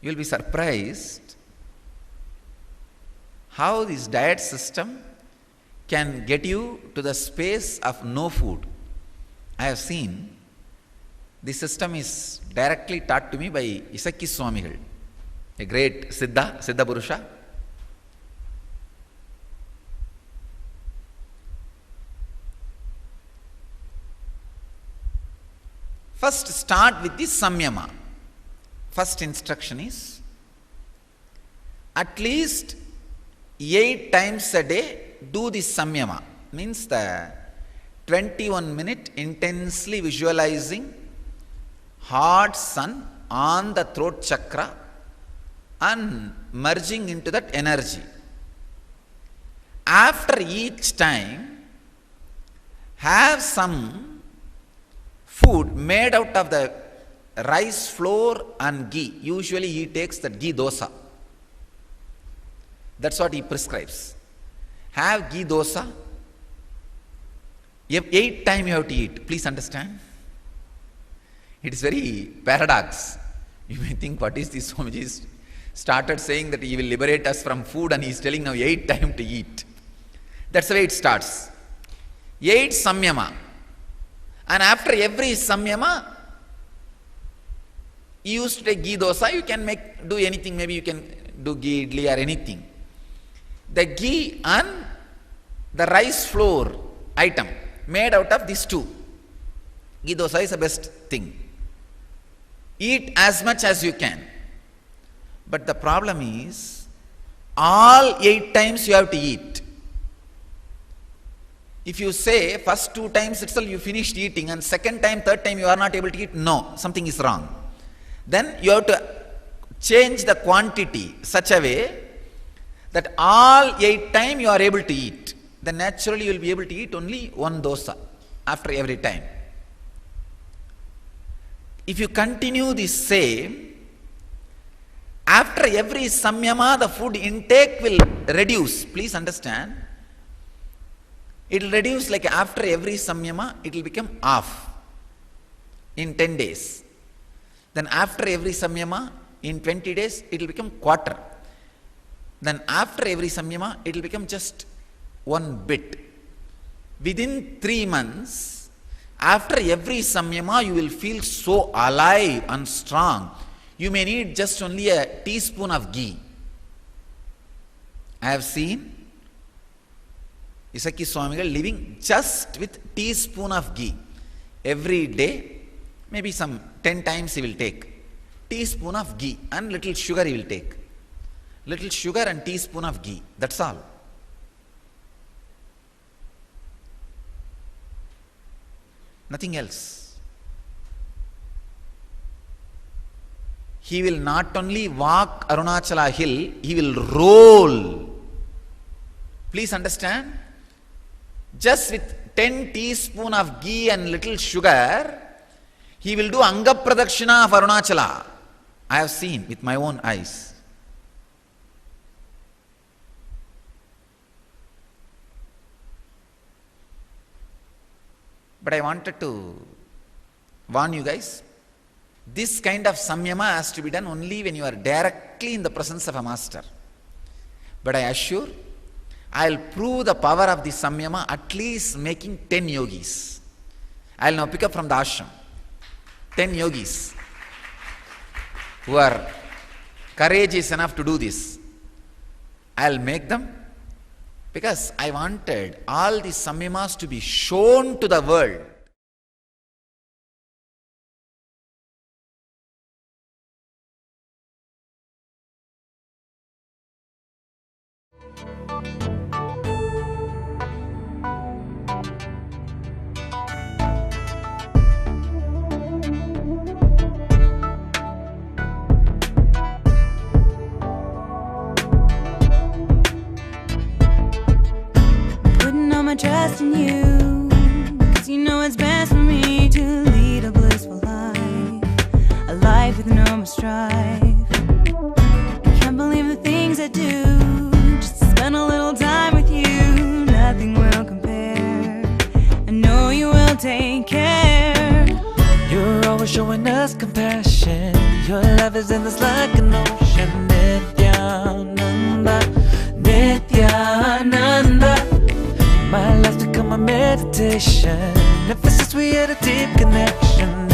You will be surprised how this diet system can get you to the space of no food. I have seen this system is directly taught to me by Isaki Swamigal, a great Siddha Purusha. First, start with the samyama. First instruction is at least 8 times a day do this samyama. Means the 21-minute intensely visualizing hot sun on the throat chakra and merging into that energy. After each time, have some food made out of the rice flour and ghee. Usually he takes that ghee dosa. That's what he prescribes. Have ghee dosa. 8 times you have to eat. Please understand. It is very paradox. You may think, what is this? Swamiji started saying that he will liberate us from food and he is telling now 8 times to eat. That's the way it starts. 8 samyama. And after every samyama, you used to take ghee dosa, you can do anything, maybe you can do ghee idli or anything. The ghee and the rice flour item made out of these two. Ghee dosa is the best thing. Eat as much as you can. But the problem is, all 8 times you have to eat. If you say first 2 times itself you finished eating and second time, third time you are not able to eat, no, something is wrong. Then you have to change the quantity such a way that all 8 times you are able to eat. Then naturally you will be able to eat only 1 dosa after every time. If you continue the same, after every samyama the food intake will reduce. Please understand. It will reduce, like after every samyama it will become half in 10 days. Then after every samyama in 20 days it will become quarter. Then after every samyama it will become just 1 bit. Within 3 months, after every samyama you will feel so alive and strong. You may need just only a teaspoon of ghee. I have seen Isaki Swamigal living just with teaspoon of ghee. Every day, maybe some 10 times he will take teaspoon of ghee and little sugar he will take. Little sugar and teaspoon of ghee. That's all. Nothing else. He will not only walk Arunachala hill, he will roll. Please understand. Just with 10 teaspoon of ghee and little sugar, he will do Anga Pradakshina of Arunachala. I have seen with my own eyes. But I wanted to warn you guys, this kind of samyama has to be done only when you are directly in the presence of a master. But I assure, I will prove the power of the samyama at least making 10 yogis. I will now pick up from the ashram 10 yogis who are courageous enough to do this. I will make them, because I wanted all the samyamas to be shown to the world. My trust in you, 'cause you know it's best for me to lead a blissful life, a life with no more strife. I can't believe the things I do, just to spend a little time with you. Nothing will compare. I know you will take care. You're always showing us compassion. Your love is endless like an ocean. Nityananda, Nityananda. My life's become a meditation. Ever since we had a deep connection.